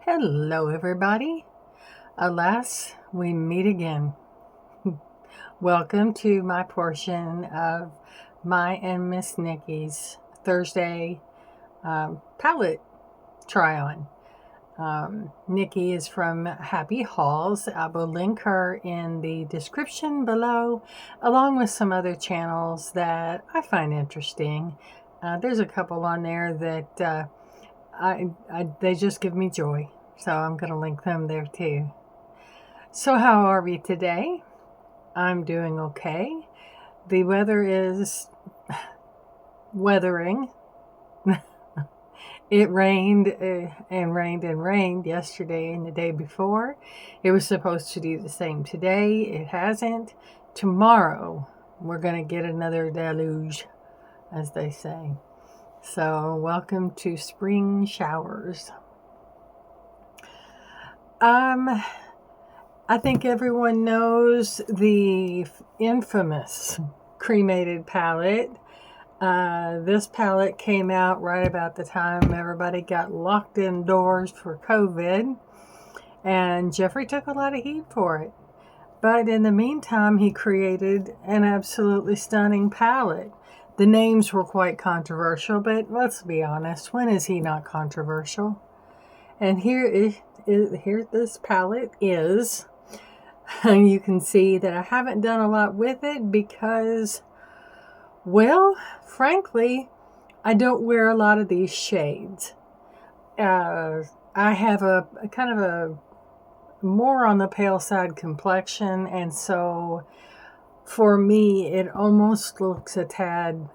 Hello, everybody. Alas, we meet again. Welcome to my portion of my and Miss Nikki's Thursday palette try-on. Nikki is from Happy Hauls. I will link her in the description below, along with some other channels that I find interesting. There's a couple on there that they just give me joy. So I'm going to link them there too. So how are we today? I'm doing okay. The weather is weathering. It rained and rained and rained yesterday and the day before. It was supposed to do the same today. It hasn't. Tomorrow we're going to get another deluge, as they say. So welcome to spring showers. I think everyone knows the infamous Cremated palette. This palette came out right about the time everybody got locked indoors for COVID, and Jeffree took a lot of heat for it. But in the meantime, he created an absolutely stunning palette. The names were quite controversial, but let's be honest, when is he not controversial? And here this palette is. And you can see that I haven't done a lot with it because, well, frankly, I don't wear a lot of these shades. I have a kind of a more on the pale side complexion, and so for me it almost looks a tad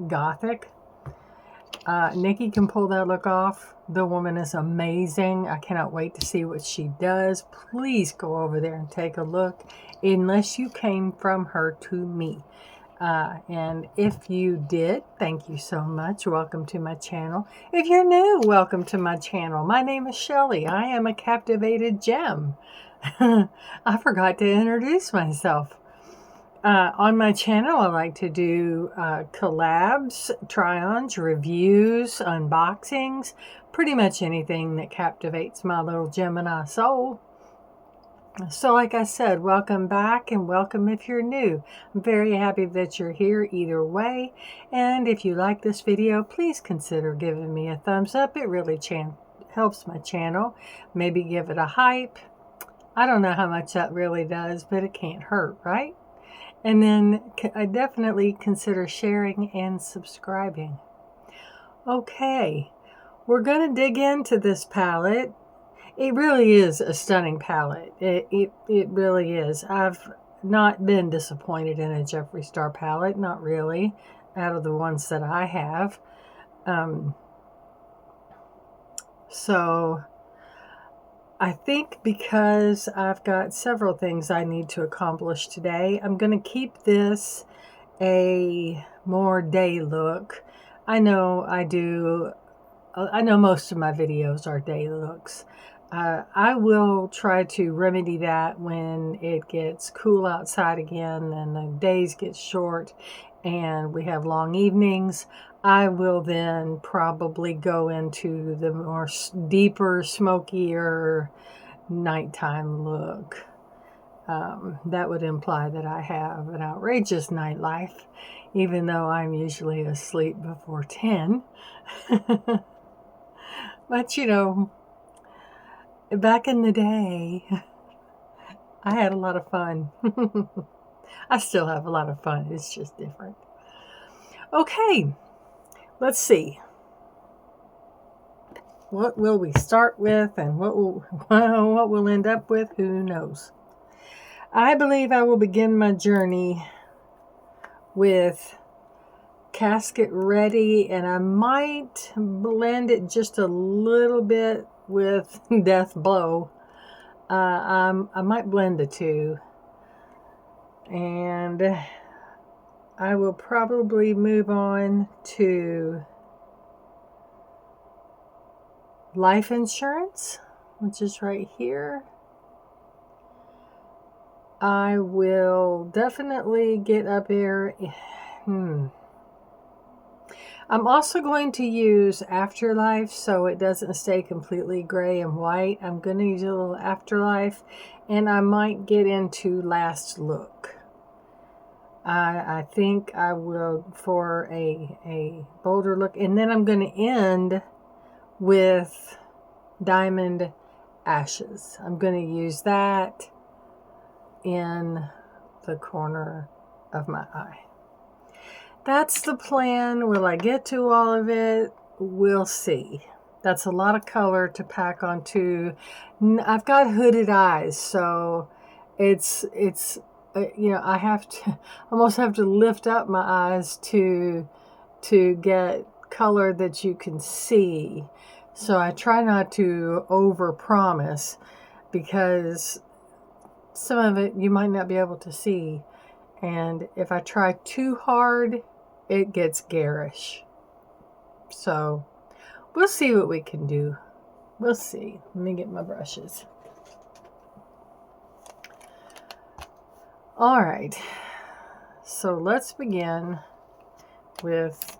gothic. Nikki can pull that look off. The woman is amazing. I cannot wait to see what she does. Please go over there and take a look, unless you came from her to me. And if you did, thank you so much. Welcome to my channel. If you're new, welcome to my channel. My name is Shelly. I am a captivated gem. I forgot to introduce myself. On my channel, I like to do collabs, try-ons, reviews, unboxings, pretty much anything that captivates my little Gemini soul. So like I said, welcome back and welcome if you're new. I'm very happy that you're here either way. And if you like this video, please consider giving me a thumbs up. It really helps my channel. Maybe give it a hype. I don't know how much that really does, but it can't hurt, right? And then I definitely consider sharing and subscribing. Okay, we're going to dig into this palette. It really is a stunning palette. It really is. I've not been disappointed in a Jeffree Star palette, not really, out of the ones that I have. So I think because I've got several things I need to accomplish today, I'm going to keep this a more day look. I know most of my videos are day looks. I will try to remedy that when it gets cool outside again and the days get short and we have long evenings. I will then probably go into the more deeper, smokier nighttime look. That would imply that I have an outrageous nightlife, even though I'm usually asleep before 10. But you know, back in the day, I had a lot of fun. I still have a lot of fun. It's just different. Okay, let's see. What will we start with and what we'll end up with? Who knows? I believe I will begin my journey with Casket Ready, and I might blend it just a little bit with Death Blow. I might blend the two, and I will probably move on to Life Insurance, which is right here. I will definitely get up here. I'm also going to use Afterlife so it doesn't stay completely gray and white. I'm going to use a little Afterlife, and I might get into Last Look. I think I will for a bolder look. And then I'm going to end with Diamond Ashes. I'm going to use that in the corner of my eye. That's the plan. Will I get to all of it? We'll see. That's a lot of color to pack onto. I've got hooded eyes, so it's I have to almost have to lift up my eyes to get color that you can see. So I try not to overpromise, because some of it you might not be able to see. And if I try too hard, it gets garish. So we'll see what we can do. We'll see. Let me get my brushes. All right. So let's begin with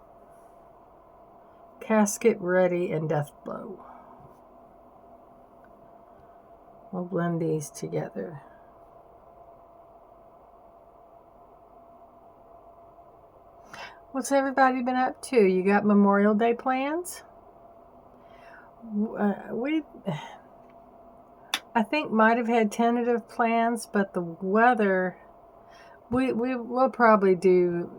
Casket Ready and Death Blow. We'll blend these together. What's everybody been up to? You got Memorial Day plans? I think might have had tentative plans, but the weather, we'll probably do,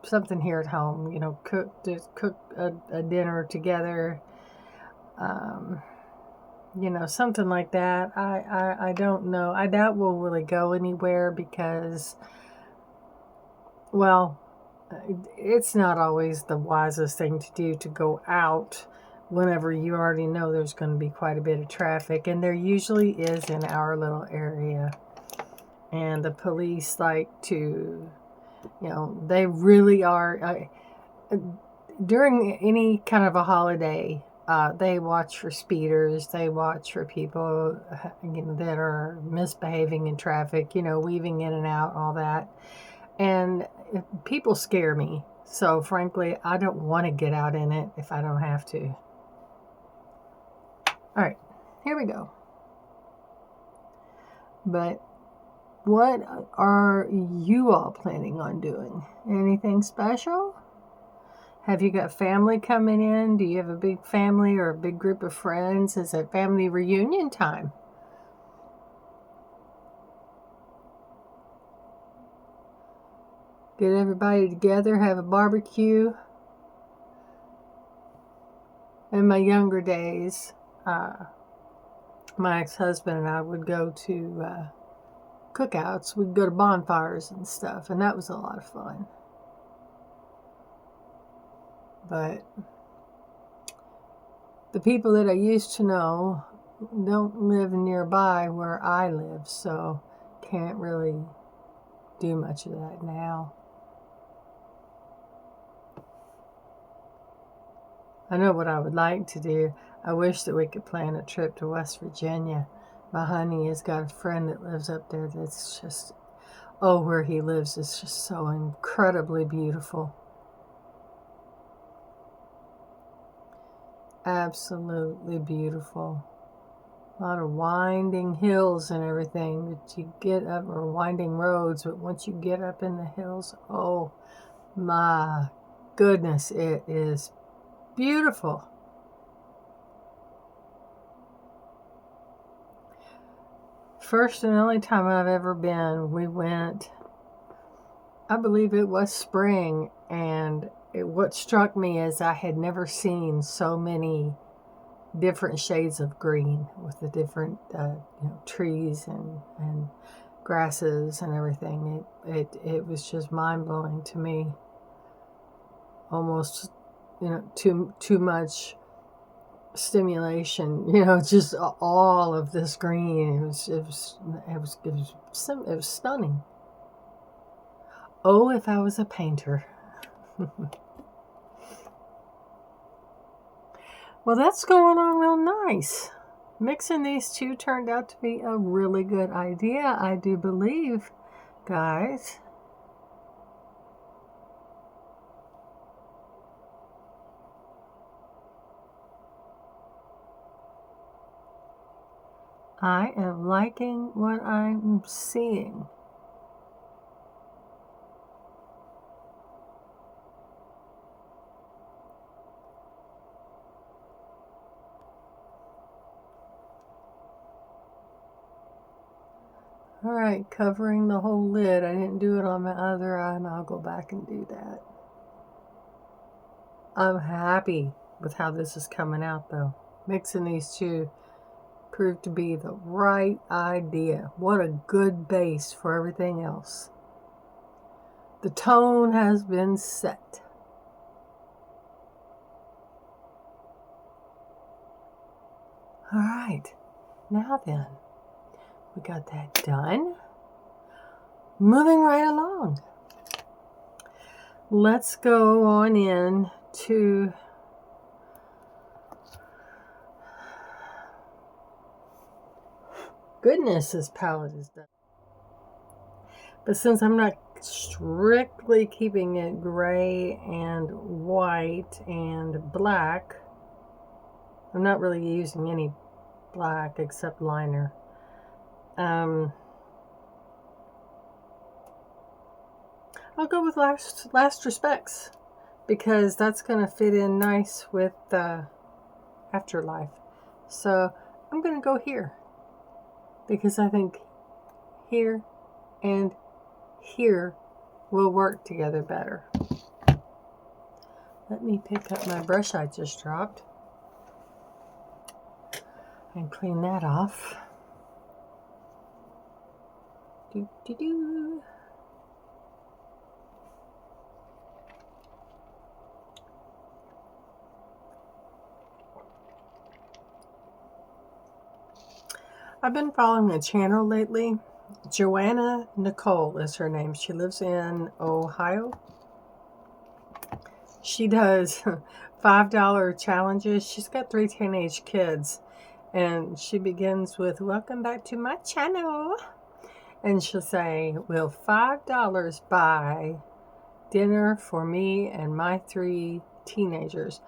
something here at home, cook a dinner together, something like that. I don't know. I doubt we'll really go anywhere because, well, it's not always the wisest thing to do to go out whenever you already know there's going to be quite a bit of traffic, and there usually is in our little area. And the police like to, they really are, during any kind of a holiday, they watch for speeders, they watch for people that are misbehaving in traffic, weaving in and out, all that. And people scare me. So frankly, I don't want to get out in it if I don't have to. All right, here we go. But what are you all planning on doing? Anything special? Have you got family coming in? Do you have a big family or a big group of friends? Is it family reunion time? Get everybody together, have a barbecue. In my younger days, my ex-husband and I would go to cookouts. We'd go to bonfires and stuff, and that was a lot of fun. But the people that I used to know don't live nearby where I live, so can't really do much of that now. I know what I would like to do. I wish that we could plan a trip to West Virginia. My honey has got a friend that lives up there that's just, where he lives is just so incredibly beautiful. Absolutely beautiful. A lot of winding hills and everything that you get up, or winding roads, but once you get up in the hills, oh my goodness, it is beautiful. First and only time I've ever been, we went, I believe it was spring, and what struck me is I had never seen so many different shades of green with the different trees and grasses and everything. It was just mind-blowing to me. Almost too much stimulation, just all of this green. It was stunning. Oh, if I was a painter. Well, that's going on real nice. Mixing these two turned out to be a really good idea, I do believe, guys. I am liking what I'm seeing. All right, covering the whole lid. I didn't do it on my other eye, and I'll go back and do that. I'm happy with how this is coming out, though. Mixing these two proved to be the right idea. What a good base for everything else. The tone has been set. All right, now then, we got that done. Moving right along. Let's go on in to goodness, this palette is done. But since I'm not strictly keeping it gray and white and black, I'm not really using any black except liner. I'll go with last respects because that's going to fit in nice with Afterlife. So I'm going to go here because I think here and here will work together better. Let me pick up my brush I just dropped and clean that off. Do. I've been following a channel lately. Joanna Nicole is her name. She lives in Ohio. She does $5 challenges. She's got 3 teenage kids. And she begins with, "Welcome back to my channel." And she'll say, "Will $5 buy dinner for me and my 3 teenagers?"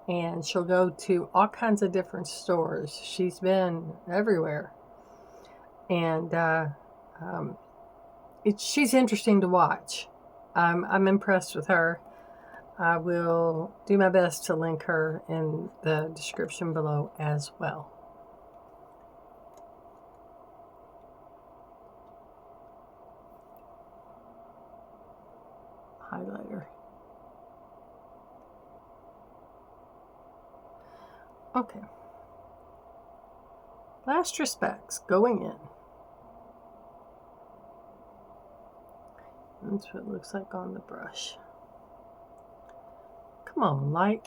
And she'll go to all kinds of different stores. She's been everywhere. And she's interesting to watch. I'm impressed with her. I will do my best to link her in the description below as well. Highlighter. Okay. Last respects, going in. That's what it looks like on the brush. Come on, light.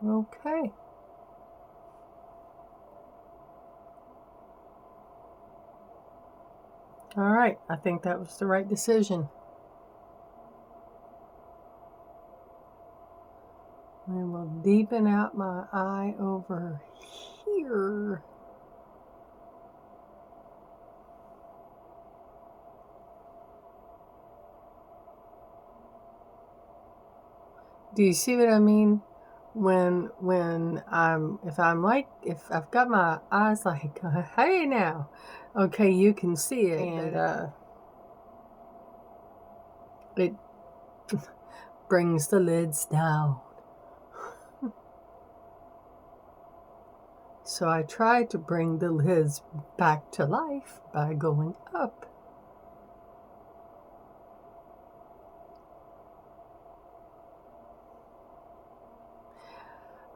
Okay. All right, I think that was the right decision. And we'll deepen out my eye over here. Do you see what I mean? When if I've got my eyes like, hey now, okay, you can see it, and it brings the lids down. So I try to bring the lids back to life by going up.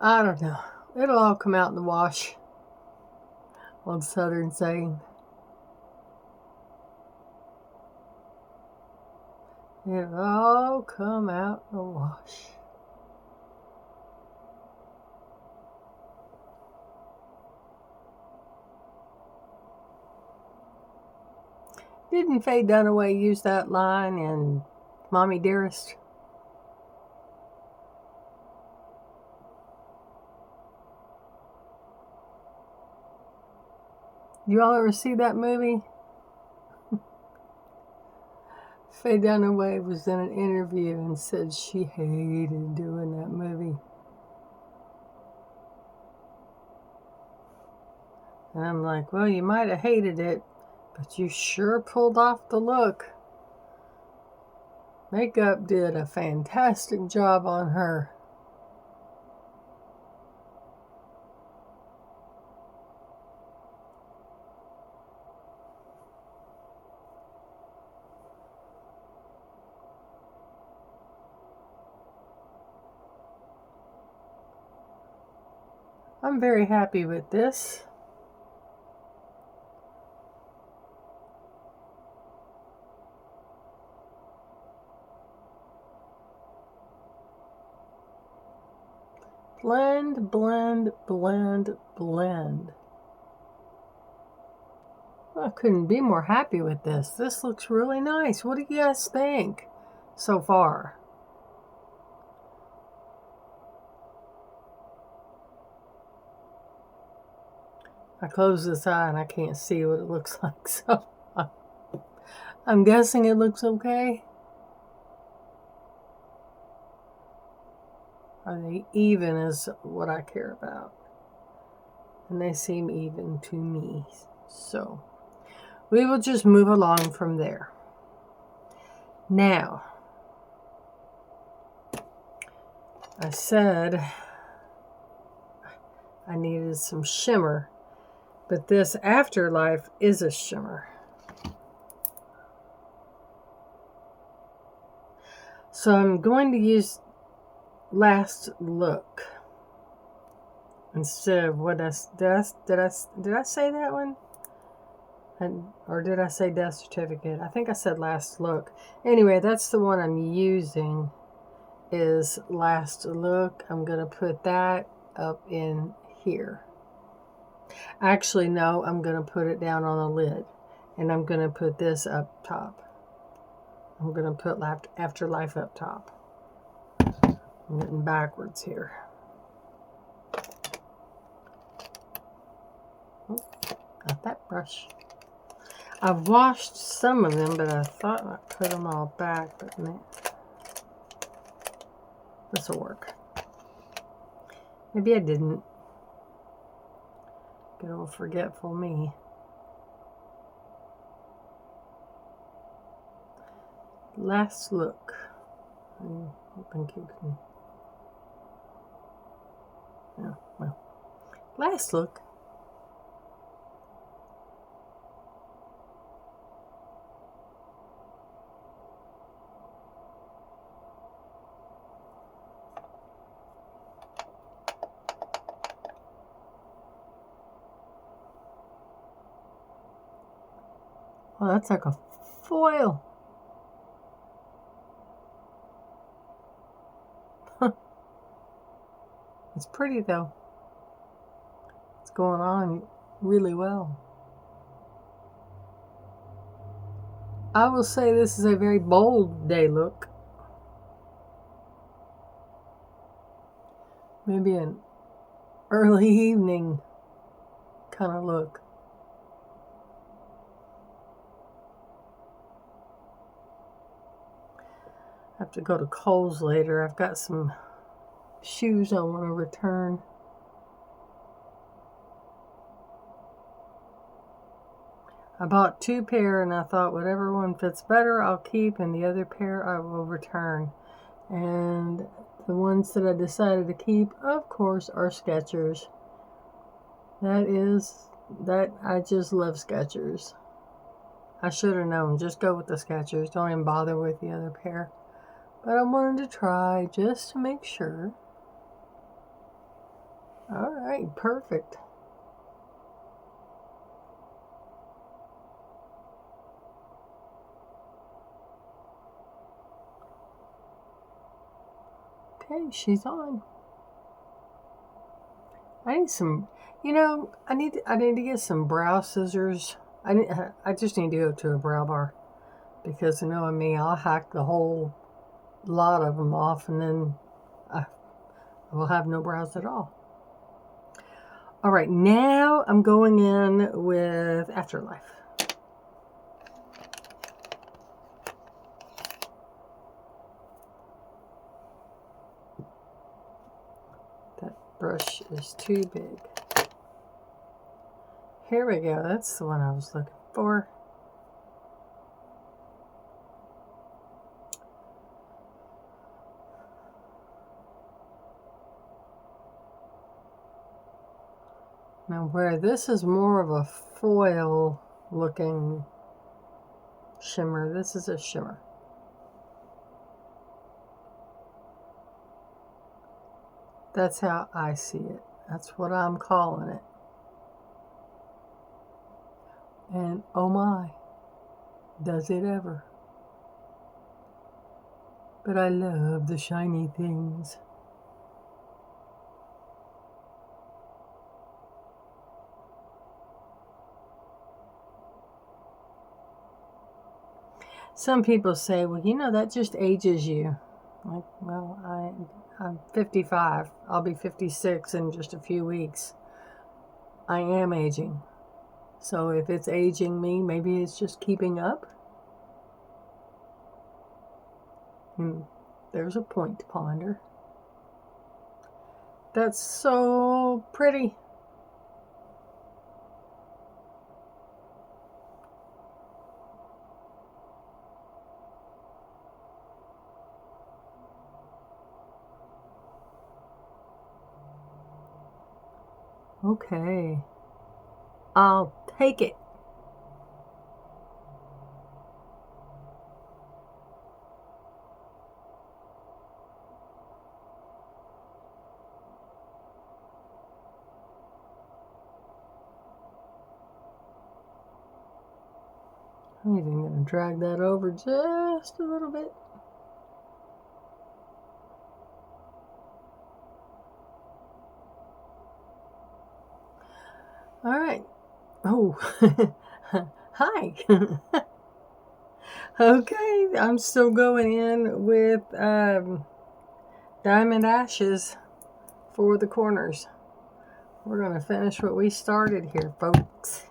I don't know. It'll all come out in the wash. Old Southern saying. It'll all come out in the wash. Didn't Faye Dunaway use that line in Mommy Dearest? You all ever see that movie? Faye Dunaway was in an interview and said she hated doing that movie. And I'm like, well, you might have hated it, but you sure pulled off the look. Makeup did a fantastic job on her. I'm very happy with this. Blend, blend, blend, blend. I couldn't be more happy with this. This looks really nice. What do you guys think so far? I close this eye and I can't see what it looks like, so I'm guessing it looks okay. Are they even is what I care about. And they seem even to me. So we will just move along from there. Now, I said I needed some shimmer, but this Afterlife is a shimmer. So I'm going to use Last Look instead of what did I say that one? Or did I say Death Certificate? I think I said Last Look. Anyway, that's the one I'm using, is Last Look. I'm going to put that up in here. Actually, no, I'm going to put it down on the lid. And I'm going to put this up top. I'm going to put Afterlife up top. I'm getting backwards here. Oh, got that brush. I've washed some of them, but I thought I put them all back, but man, this will work. Maybe I didn't. Good old forgetful me. Last Look. I think you can. Yeah, well. Last Look. Oh, that's like a foil. It's pretty though. It's going on really well. I will say this is a very bold day look. Maybe an early evening kind of look. I have to go to Kohl's later. I've got some shoes I want to return. I bought 2 pair and I thought whatever one fits better I'll keep and the other pair I will return. And the ones that I decided to keep, of course, are Skechers. I just love Skechers. I should have known. Just go with the Skechers. Don't even bother with the other pair. But I wanted to try just to make sure. Alright, perfect. Okay, she's on. I need some, I need to get some brow scissors. I just need to go to a brow bar because knowing me, I'll hack the whole lot of them off and then I will have no brows at all. All right, now I'm going in with Afterlife. That brush is too big. Here we go. That's the one I was looking for. Now where this is more of a foil looking shimmer, this is a shimmer. That's how I see it. That's what I'm calling it. And oh my, does it ever. But I love the shiny things. Some people say, well, you know, that just ages you. Like, well, I'm 55. I'll be 56 in just a few weeks. I am aging. So if it's aging me, maybe it's just keeping up. There's a point to ponder. That's so pretty. Okay. I'll take it. I'm even going to drag that over just a little bit. All right. Oh, hi. Okay, I'm still going in with Diamond Ashes for the corners. We're going to finish what we started here, folks.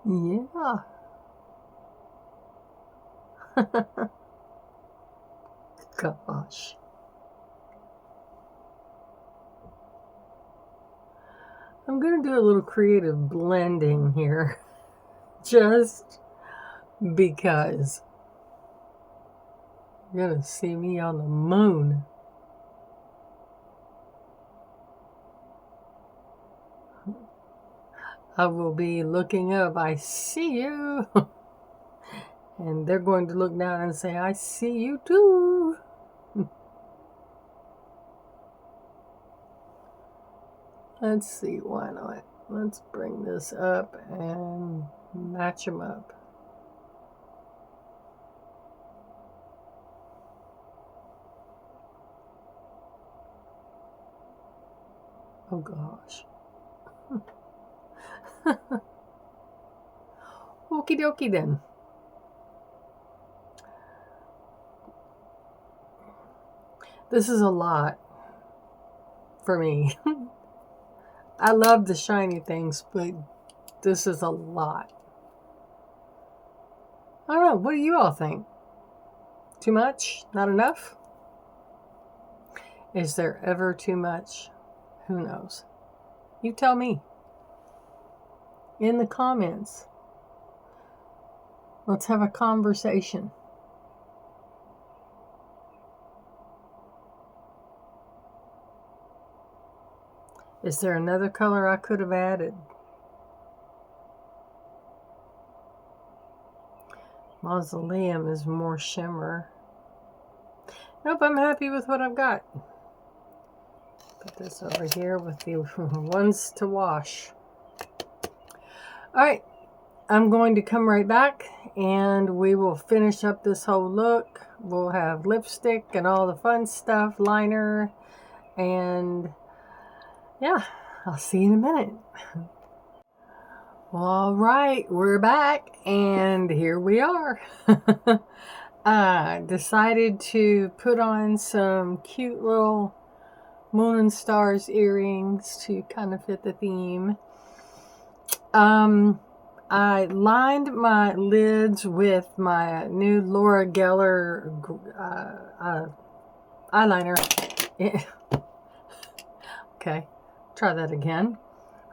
Yeah. Gosh. I'm going to do a little creative blending here. Just because. You're going to see me on the moon. I will be looking up, I see you. And they're going to look down and say, I see you too. Let's see, why not? Let's bring this up and match them up. Oh gosh. Okie dokie then. This is a lot for me. I love the shiny things, but this is a lot. I don't know. What do you all think? Too much? Not enough? Is there ever too much? Who knows? You tell me. In the comments. Let's have a conversation. Is there another color I could have added? Mausoleum is more shimmer. Nope, I'm happy with what I've got. Put this over here with the ones to wash. All right, I'm going to come right back and we will finish up this whole look. We'll have lipstick and all the fun stuff, liner, and yeah, I'll see you in a minute. Well, all right, we're back, and here we are. I decided to put on some cute little moon and stars earrings to kind of fit the theme. I lined my lids with my new Laura Geller eyeliner. Okay, try that again.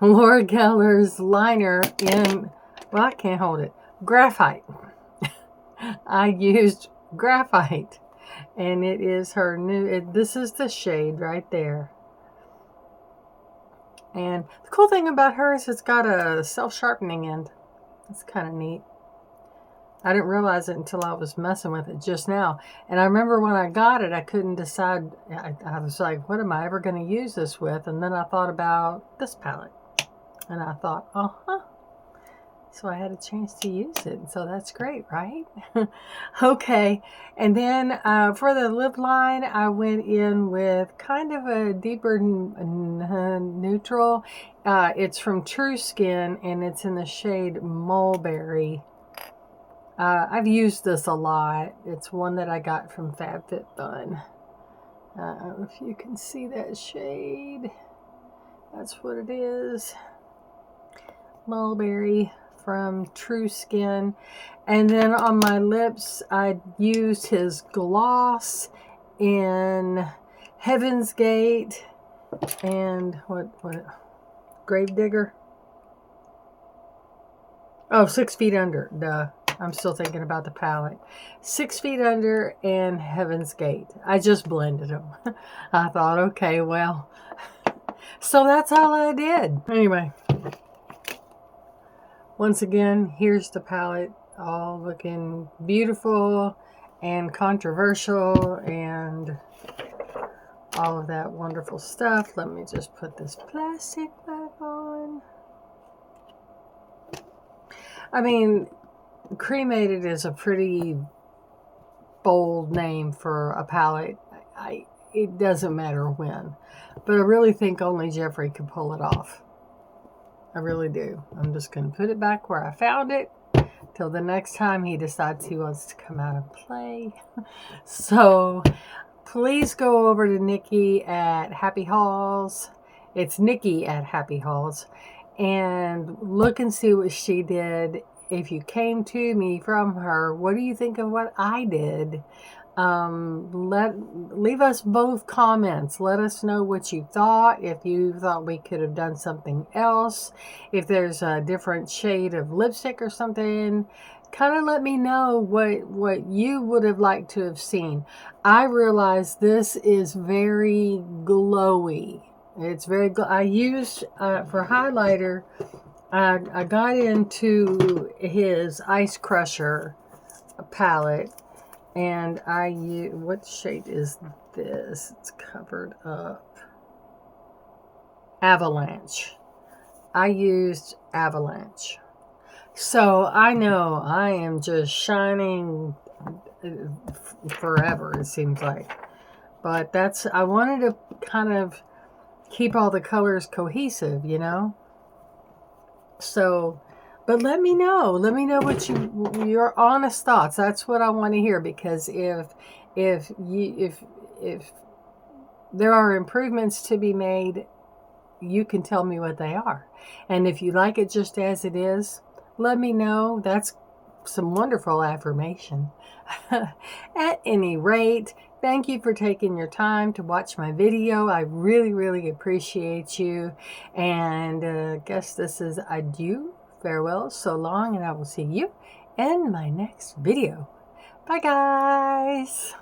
Laura Geller's liner in, well, I can't hold it, graphite. I used graphite, and it is her new, this is the shade right there. And the cool thing about her is it's got a self-sharpening end. It's kind of neat. I didn't realize it until I was messing with it just now. And I remember when I got it, I couldn't decide. I was like, what am I ever going to use this with? And then I thought about this palette. And I thought, so I had a chance to use it. So that's great, right? Okay. And then for the lip line, I went in with kind of a deeper neutral. It's from True Skin, and it's in the shade Mulberry. I've used this a lot. It's one that I got from FabFitFun. If you can see that shade, that's what it is. Mulberry from True Skin. And then on my lips, I used his gloss in Heaven's Gate and what Gravedigger. Oh, 6 Feet Under. Duh. I'm still thinking about the palette. 6 Feet Under and Heaven's Gate. I just blended them. I thought, okay, well. So that's all I did. Anyway. Once again, here's the palette. All looking beautiful and controversial and all of that wonderful stuff. Let me just put this plastic back on. I mean, Cremated is a pretty bold name for a palette. It doesn't matter when, but I really think only Jeffree could pull it off. I really do. I'm just going to put it back where I found it till the next time he decides he wants to come out and play. So please go over to Nikki at Happy Hauls. It's Nikki at Happy Hauls, and look and see what she did. If you came to me from her, what do you think of what I did? Leave us both comments. Let us know what you thought. If you thought we could have done something else, if there's a different shade of lipstick or something, kind of let me know what you would have liked to have seen. I realize this is very glowy. It's very I used for highlighter. I got into his Ice Crusher palette, and I use, what shade is this? It's covered up. Avalanche. I used Avalanche. So I know I am just shining forever, it seems like. But that's, I wanted to kind of keep all the colors cohesive, you know? So, but let me know what your honest thoughts. That's what I want to hear, because if there are improvements to be made, you can tell me what they are. And if you like it just as it is, let me know. That's some wonderful affirmation. At any rate, thank you for taking your time to watch my video. I really, really appreciate you. And guess this is adieu, farewell, so long, and I will see you in my next video. Bye, guys.